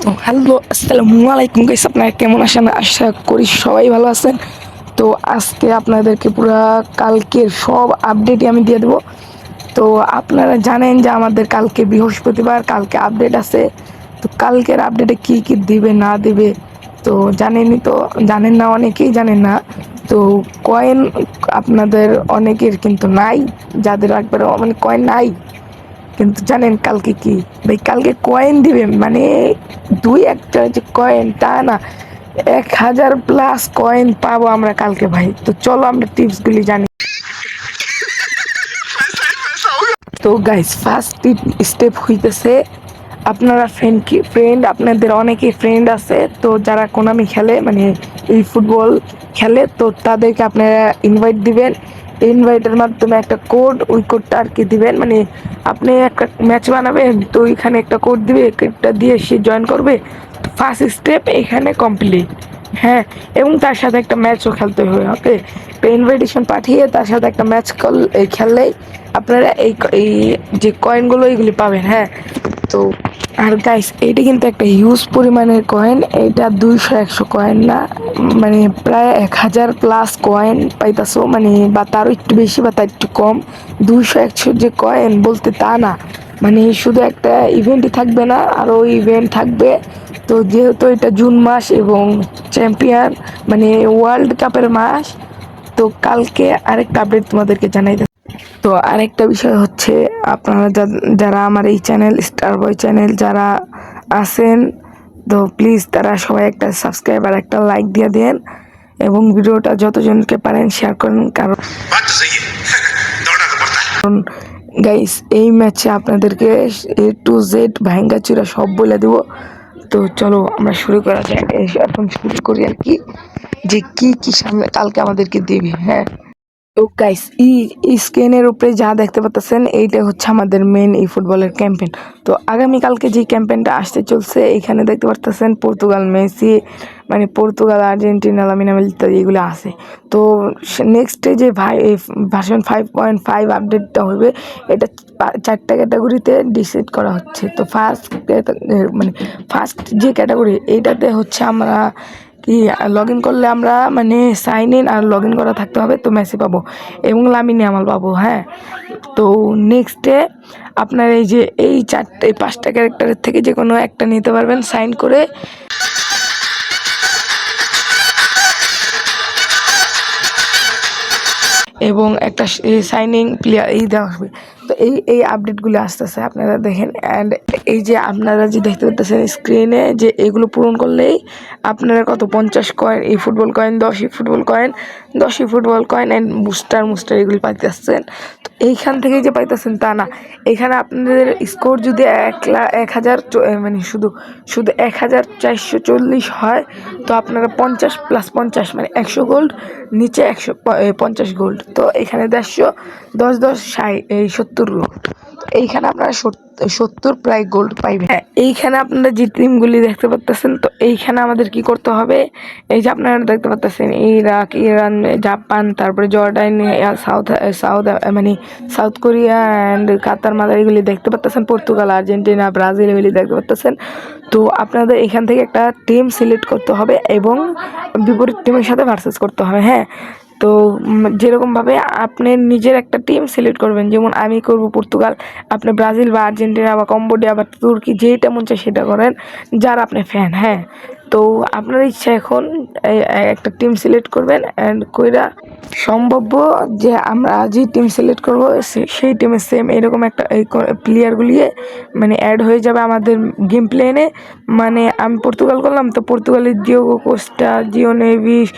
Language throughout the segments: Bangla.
তো হ্যালো, আসসালামু আলাইকুম গাইস। আপনারা কেমন আছেন? আশা করি সবাই ভালো আছেন। তো আজকে আপনাদেরকে পুরা কালকের সব আপডেটই আমি দিয়ে দেবো। তো আপনারা জানেন যে আমাদের কালকে বৃহস্পতিবার, কালকে আপডেট আছে। তো কালকের আপডেটে কি কি দিবে না দিবে তো জানেনই, তো জানেন না, অনেকেই জানেন না। তো কয়েন আপনাদের অনেকের কিন্তু নাই, যাদের একবারে মানে কয়েন নাই। কিন্তু জানেন কালকে কি ভাই? কালকে কয়েন দিবে, মানে দুই একটা যে কয়েন তা না, 1,000+ কয়েন পাবো আমরা কালকে ভাই। তো চলো আমরা টিপসগুলি জানি। তো গাইস, ফার্স্ট স্টেপ হইতেছে, আপনারা ফ্রেন্ড আপনাদের অনেকেই ফ্রেন্ড আছে তো যারা কোনামি খেলে, মানে এই ফুটবল খেলে, তো তাদেরকে আপনারা ইনভাইট দিবেন। ইনভাইটের মাধ্যমে একটা কোড, ওই কোডটা আর কি দিবেন, মানে আপনি একটা ম্যাচ বানাবেন তো ওইখানে একটা কোড দিবে, কোডটা দিয়ে সে জয়েন করবে। ফার্স্ট স্টেপ এখানে কমপ্লিট। হ্যাঁ, এবং তার সাথে একটা ম্যাচও খেলতে হবে। ওকে, তো ইনভাইটেশন পাঠিয়ে তার সাথে একটা ম্যাচ খেললেই আপনারা এই যে কয়েনগুলো এইগুলি পাবেন। হ্যাঁ, তো আর গাইস, এইটা কিন্তু একটা হিউজ পরিমাণের কয়েন। এটা 200-100 কয়েন না, মানে প্রায় 1,000+ কয়েন পাইতাছো, মানে বা তারও একটু বেশি বা তার একটু কম। 200-100 যে কয়েন বলতে তা না, মানে শুধু একটা ইভেন্টই থাকবে না, আরও ইভেন্ট থাকবে। তো যেহেতু এটা জুন মাস এবং চ্যাম্পিয়ন মানে ওয়ার্ল্ড কাপের মাস, তো কালকে আরেকটা আপডেট তোমাদেরকে জানাই। তো আরেকটা বিষয় হচ্ছে, আপনারা যারা আমার এই চ্যানেল স্টার বয় চ্যানেল যারা আছেন, তো প্লিজ তারা সবাই একটা সাবস্ক্রাইব আর একটা লাইক দিয়ে দেন এবং ভিডিওটা যতজনকে পারেন শেয়ার করেন। কারণ গাইস, এই ম্যাচে আপনাদেরকে A to Z ভাঙ্গাচুরা সব বলে দেবো। তো চলো আমরা শুরু করা যাক। এখন শুরু করি আর কি, যে কি কি সামনে কালকে আমাদেরকে দেবে। হ্যাঁ, তো গাইস, স্ক্রিনের উপরে যা দেখতে পাচ্ছেন এইটা হচ্ছে আমাদের মেন এই ফুটবলের ক্যাম্পেইন। তো আগামীকালকে যে ক্যাম্পেইনটা আসতে চলছে, এখানে দেখতে পাচ্ছেন পর্তুগাল, মেসি, মানে পর্তুগাল, আর্জেন্টিনা, লামিন ইয়ামাল ইত্যাদি এগুলো আছে। তো নেক্সটে যে ভার্সন 5.5 আপডেটটা হবে, এটা 4টা ক্যাটাগরিতে ডিসাইড করা হচ্ছে। তো মানে ফার্স্ট যে ক্যাটাগরি, এইটাতে হচ্ছে আমরা কি লগ ইন করলে আমরা মানে সাইন ইন আর লগ ইন করা থাকতে হবে, তো মেসি পাবো এবং লামিন ইয়ামাল পাবো। হ্যাঁ, তো নেক্সটে আপনার এই 5টা ক্যারেক্টারের থেকে যে কোনো একটা নিতে পারবেন সাইন করে, এবং একটা সাইনিং প্লেয়ার দেওয়া হবে। তো এই আপডেটগুলো আসতেছে, আপনারা দেখেন। অ্যান্ড এই যে আপনারা যে দেখতে পাচ্ছেন স্ক্রিনে, যে এগুলো পূরণ করলেই আপনারা কত 50 কয়েন, এই ফুটবল কয়েন 10ই ফুটবল কয়েন অ্যান্ড মুস্টার এগুলি পাইতেছেন। তো এইখান থেকে যে পাইতেছেন তা না, এখানে আপনাদের স্কোর যদি 1,000 মানে শুধু 1,440 হয়, তো আপনারা 50+50 মানে 100 গোল্ড, নিচে 150 গোল্ড। তো এখানে 150, 10 60, এই 70 গোল্ড। এইখানে আপনারা 70 প্রায় গোল্ড পাইবেন। হ্যাঁ, এইখানে আপনারা যে টিমগুলি দেখতে পাচ্ছেন, তো এইখানে আমাদের কি করতে হবে? এই যে আপনারা দেখতে পাচ্ছেন ইরাক, ইরান, জাপান, তারপরে জর্ডান, সাউথ সাউথ মানে south Korea and Qatar, mother, এগুলি দেখতে পাচ্ছেন, পর্তুগাল, আর্জেন্টিনা, ব্রাজিল এগুলি দেখতে পাচ্ছেন। তো আপনাদের এখান থেকে একটা টিম সিলেক্ট করতে হবে এবং বিপরীত টিমের সাথে ভার্সেস করতে হবে। হ্যাঁ, তো যেরকমভাবে আপনি নিজের একটা টিম সিলেক্ট করবেন, যেমন আমি করব পর্তুগাল, আপনি ব্রাজিল বা আর্জেন্টিনা বা কম্বোডিয়া বা তুর্কি, যেটা মন চায় সেটা করেন, যার আপনি ফ্যান। হ্যাঁ, তো আপনার ইচ্ছা এখন একটা টিম সিলেক্ট করবেন অ্যান্ড কইরা সম্ভাব্য যে আমরা যে টিম সিলেক্ট করব সেই টিমে সেম এরকম একটা এই প্লেয়ারগুলি মানে অ্যাড হয়ে যাবে আমাদের গেম প্লেনে। মানে আমি পর্তুগাল করলাম, তো পর্তুগালের ডিয়েগো কোস্টা, জিও নেভিস,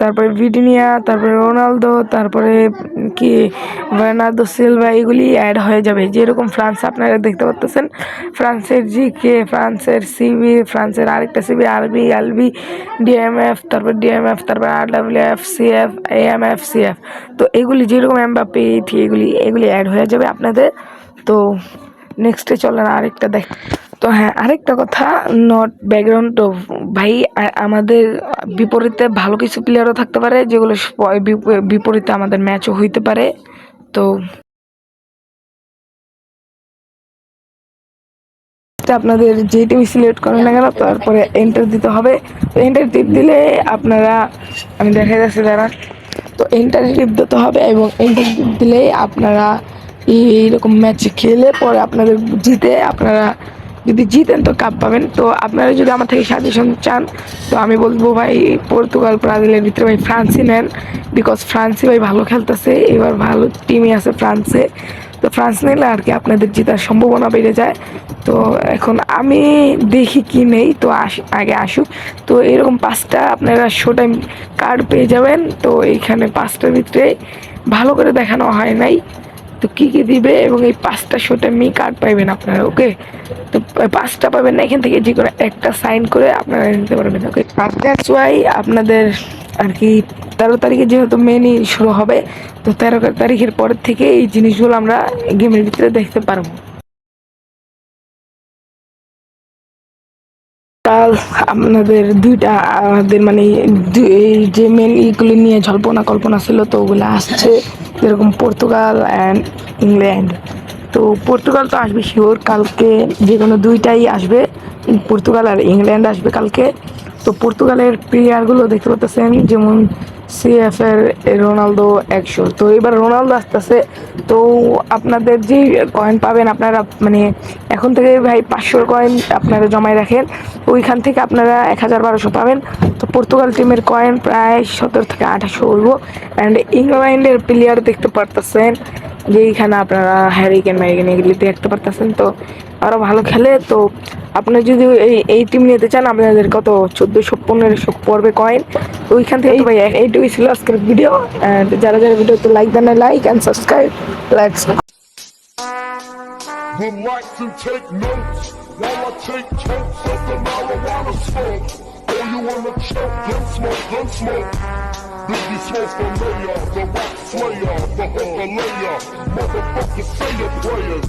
তারপরে ভিডিনিয়া, তারপরে রোনালদো, তারপরে কি বার্নার্দো সিলভা, এগুলি অ্যাড হয়ে যাবে। যেরকম ফ্রান্স আপনারা দেখতে পাচ্ছেন, ফ্রান্সের জিকে, ফ্রান্সের সিবি, ফ্রান্সের আরেকটা সিবি, আলবি, ডিএমএফ, তারপর আরডাব্লিউএফ, সিএফ, এএমএফ, সিএফ। তো এগুলি যেরকম এমবাপ্পে, এগুলি অ্যাড হয়ে যাবে আপনাদের। তো নেক্সটে চলেন আরেকটা দেখ। তো হ্যাঁ, আরেকটা কথা, নট ব্যাকগ্রাউন্ড তো ভাই, আমাদের বিপরীতে ভালো কিছু প্লেয়ারও থাকতে পারে, যেগুলো বিপরীতে আমাদের ম্যাচও হইতে পারে। তো সেক্ষেত্রে আপনাদের যে টিম সিলেক্ট করেন না কেন তারপরে এন্টার দিতে হবে। তো এন্টার টিপ দিলে আপনারা, আমি দেখা যাচ্ছে যারা, তো এন্টার টিপ দিতে হবে এবং এন্টার টিপ দিলেই আপনারা এইরকম ম্যাচ খেলে পরে আপনাদের জিতে, আপনারা যদি জিতেন তো কাপ পাবেন। তো আপনারা যদি আমার থেকে সাজেশন চান তো আমি বলবো ভাই পর্তুগাল ব্রাজিলের ভিতরে ভাই ফ্রান্সই নেন, বিকজ ফ্রান্সই ভাই ভালো খেলতেছে, এবার ভালো টিমই আছে ফ্রান্সে। তো ফ্রান্স নিলে আর কি আপনাদের জেতার সম্ভাবনা বেড়ে যায়। তো এখন আমি দেখি কি নেই, তো আগে আসুক। তো এরকম 5টা আপনারা শো টাইম কার্ড পেয়ে যাবেন। তো এইখানে 5টার ভিতরে ভালো করে দেখানো হয় নাই তো কী কী দিবে, এবং এই 5টা শো টাইমই কার্ড পাইবেন আপনারা। ওকে, তো 5টা পাবেন না, এখান থেকে যে কোনো একটা সাইন করে আপনারা নিতে পারবেন। ওকে, দ্যাটস ওয়াই আপনাদের আর কি 13 তারিখে যেহেতু মেনই শুরু হবে, তো 13 তারিখের পরের থেকে এই জিনিসগুলো আমরা গেমের ভিতরে দেখতে পারবো। কাল আপনাদের দুইটা আমাদের মানে এই যে মেন ইগুলি নিয়ে জল্পনা কল্পনা ছিল, তো ওগুলো আসছে, যেরকম পর্তুগাল অ্যান্ড ইংল্যান্ড। তো পর্তুগাল তো আসবে শিওর, কালকে যে কোনো দুইটাই আসবে, পর্তুগাল আর ইংল্যান্ড আসবে কালকে। তো পর্তুগালের প্লেয়ারগুলো দেখতে পাচ্ছেন, যেমন সিএফ এর রোনালদো 100। তো এবার রোনালদো আসতেছে। তো আপনাদের যে কয়েন পাবেন আপনারা মানে এখন থেকে ভাই 500 কয়েন আপনারা জমায় রাখেন, ওইখান থেকে আপনারা 1000-1200 পাবেন। তো পর্তুগাল টিমের কয়েন প্রায় 17 থেকে 2800 হইব। অ্যান্ড ইংল্যান্ডের প্লেয়ার দেখতে পারতেছেন যে এইখানে আপনারা হ্যারিকেন ম্যারিকেন এগুলি দেখতে পারতেছেন, তো আরও ভালো খেলে। তো আপনি যদি এই টিম নিতে চান আপনাদের কত 1400-1500 পড়বে কয়েন। তো ওইখান থেকে ভাই এইটুকুই ছিল আজকের ভিডিও। অ্যান্ড যারা যারা ভিডিওতে লাইক দেন না, like and subscribe. Likes Relax and take notes while I take totes of the marijuana smoke. Oh, you wanna choke? Gun smoke, gun smoke. Biggie Smalls for mayor, the rock slayer, the hooker layer. Motherfucker, say your prayers.